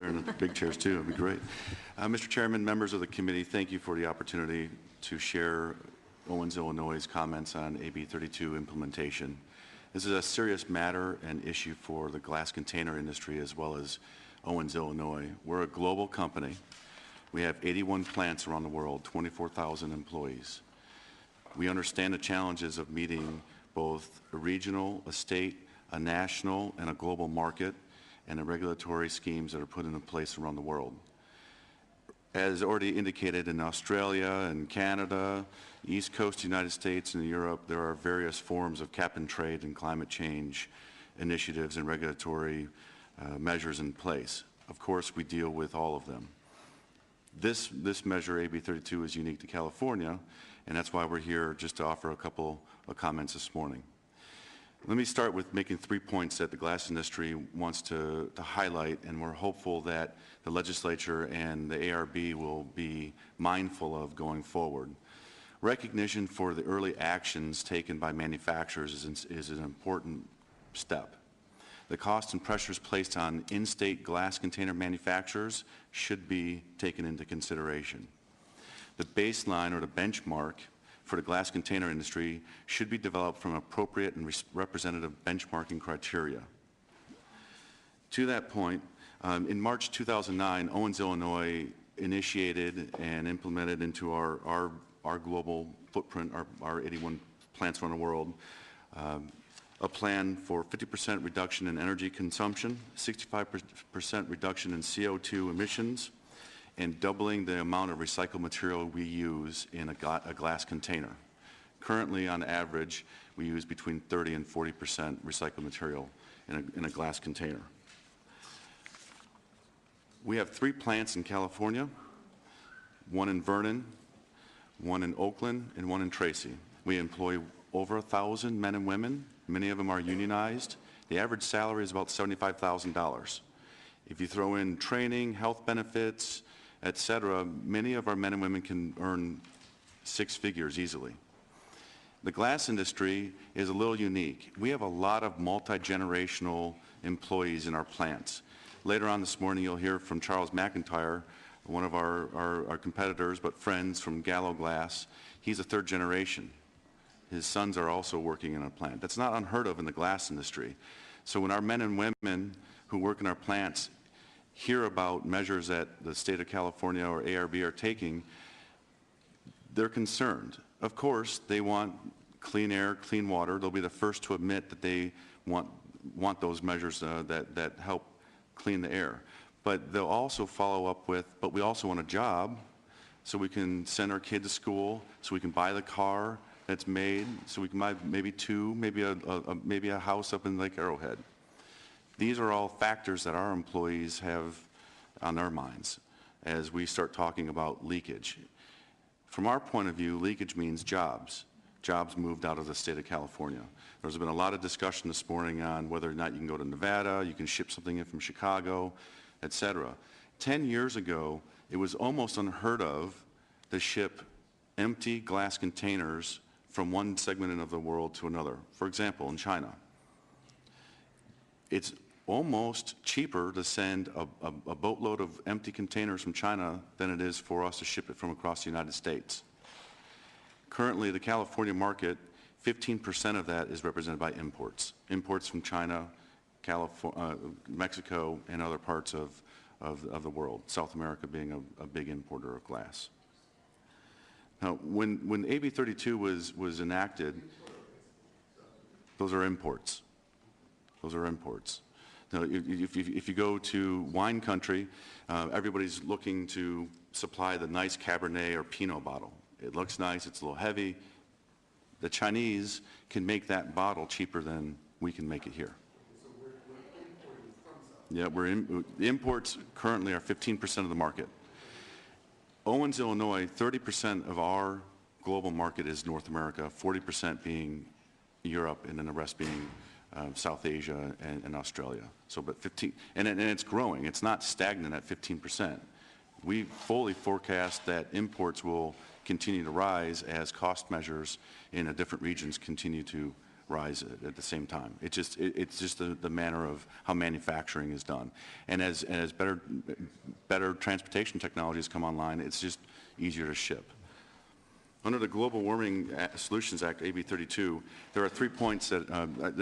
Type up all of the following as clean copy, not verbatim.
And the big chairs too, it'd be great. Mr. Chairman, members of the committee, thank you for the opportunity to share Owens-Illinois' comments on AB 32 implementation. This is a serious matter and issue for the glass container industry as well as Owens-Illinois. We're a global company. We have 81 plants around the world, 24,000 employees. We understand the challenges of meeting both a regional, a state, a national, and a global market, and the regulatory schemes that are put into place around the world. As already indicated, in Australia and Canada, East Coast United States and Europe, there are various forms of cap and trade and climate change initiatives and regulatory measures in place. Of course, we deal with all of them. This measure, AB 32, is unique to California, and that's why we're here just to offer a couple of comments this morning. Let me start with making 3 points that the glass industry wants to highlight, and we're hopeful that the legislature and the ARB will be mindful of going forward. Recognition for the early actions taken by manufacturers is an important step. The costs and pressures placed on in-state glass container manufacturers should be taken into consideration. The baseline or the benchmark for the glass container industry should be developed from appropriate and representative benchmarking criteria. To that point, in March 2009, Owens-Illinois initiated and implemented into our global footprint, our 81 plants around the world, a plan for 50% reduction in energy consumption, 65% reduction in CO2 emissions, and doubling the amount of recycled material we use in a glass container. Currently, on average, we use between 30 and 40% recycled material in a glass container. We have 3 plants in California, 1 in Vernon, 1 in Oakland, and 1 in Tracy. We employ over 1,000 men and women. Many of them are unionized. The average salary is about $75,000. If you throw in training, health benefits, etc., many of our men and women can earn 6 figures easily. The glass industry is a little unique. We have a lot of multi-generational employees in our plants. Later on this morning, you'll hear from Charles McIntyre, one of our competitors, but friends from Gallo Glass. He's a 3rd generation. His sons are also working in our plant. That's not unheard of in the glass industry. So when our men and women who work in our plants hear about measures that the state of California or ARB are taking, they're concerned. Of course, they want clean air, clean water. They'll be the first to admit that they want those measures that help clean the air. But they'll also follow up with, but we also want a job so we can send our kid to school, so we can buy the car that's made, so we can buy maybe 2, maybe a house up in Lake Arrowhead. These are all factors that our employees have on their minds as we start talking about leakage. From our point of view, leakage means jobs. Jobs moved out of the state of California. There's been a lot of discussion this morning on whether or not you can go to Nevada, you can ship something in from Chicago, etc. 10 years ago, it was almost unheard of to ship empty glass containers from one segment of the world to another. For example, in China. It's almost cheaper to send a boatload of empty containers from China than it is for us to ship it from across the United States. Currently, the California market, 15% of that is represented by imports. Imports from China, Mexico, and other parts of the world, South America being a big importer of glass. Now, when AB 32 was enacted, those are imports. Those are imports. Now, if you go to wine country, everybody's looking to supply the nice Cabernet or Pinot bottle. It looks nice, it's a little heavy. The Chinese can make that bottle cheaper than we can make it here. So we're importing from South. Yeah, the imports currently are 15% of the market. Owens-Illinois, 30% of our global market is North America, 40% being Europe, and then the rest being South Asia and Australia. So, but 15, and it's growing. It's not stagnant at 15%. We fully forecast that imports will continue to rise as cost measures in the different regions continue to rise at the same time. It's just the manner of how manufacturing is done. And as better transportation technologies come online, it's just easier to ship. Under the Global Warming Solutions Act, AB 32, there are 3 points that,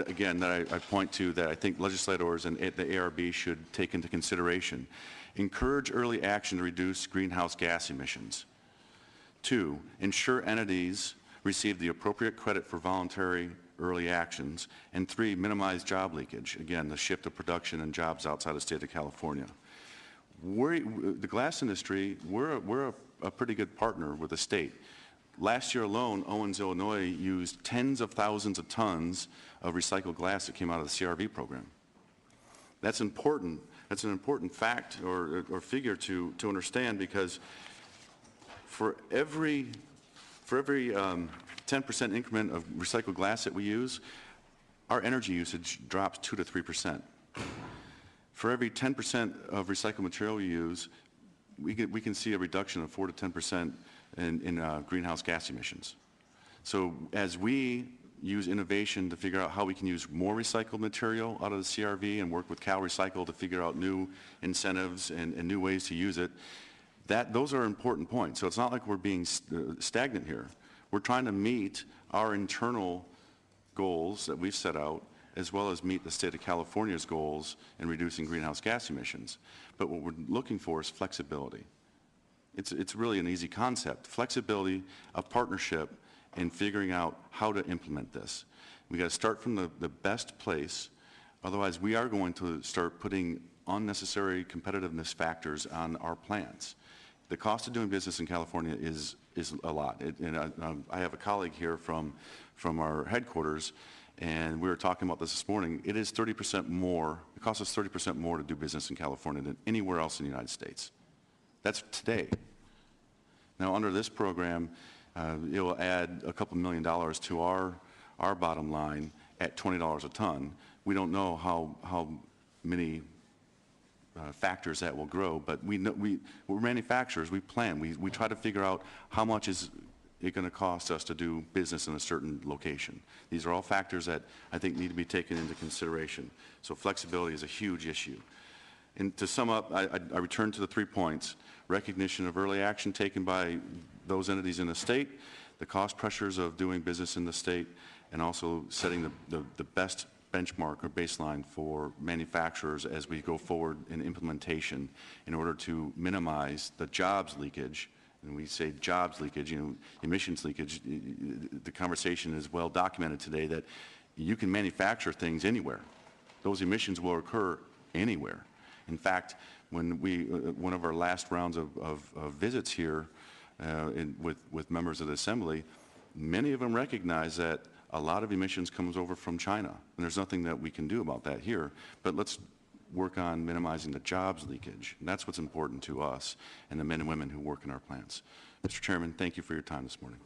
again, that I point to that I think legislators and the ARB should take into consideration. Encourage early action to reduce greenhouse gas emissions. 2, ensure entities receive the appropriate credit for voluntary early actions. And 3, minimize job leakage. Again, the shift of production and jobs outside the state of California. The glass industry, we're a pretty good partner with the state. Last year alone, Owens-Illinois used tens of thousands of tons of recycled glass that came out of the CRV program. That's important. That's an important fact or figure to understand, because for every 10% increment of recycled glass that we use, our energy usage drops 2 to 3%. For every 10% of recycled material we use, we can see a reduction of 4 to 10% in greenhouse gas emissions. So as we use innovation to figure out how we can use more recycled material out of the CRV and work with CalRecycle to figure out new incentives and new ways to use it, those are important points. So it's not like we're being stagnant here. We're trying to meet our internal goals that we've set out, as well as meet the state of California's goals in reducing greenhouse gas emissions. But what we're looking for is flexibility. It's really an easy concept. Flexibility, a partnership in figuring out how to implement this. We got to start from the best place. Otherwise, we are going to start putting unnecessary competitiveness factors on our plants. The cost of doing business in California is a lot. I have a colleague here from our headquarters, and we were talking about this morning. It is 30% more. It costs us 30% more to do business in California than anywhere else in the United States. That's today. Now, under this program, it will add a couple $1 million to our bottom line at $20 a ton. We don't know how many factors that will grow, but we're manufacturers. We plan. We try to figure out how much is it going to cost us to do business in a certain location. These are all factors that I think need to be taken into consideration. So flexibility is a huge issue. And to sum up, I return to the 3 points: recognition of early action taken by those entities in the state, the cost pressures of doing business in the state, and also setting the best benchmark or baseline for manufacturers as we go forward in implementation in order to minimize the jobs leakage. And we say jobs leakage, emissions leakage. The conversation is well documented today that you can manufacture things anywhere. Those emissions will occur anywhere. In fact, when one of our last rounds of visits here with members of the Assembly, many of them recognize that a lot of emissions comes over from China, and there's nothing that we can do about that here. But let's work on minimizing the jobs leakage. And that's what's important to us and the men and women who work in our plants. Mr. Chairman, thank you for your time this morning.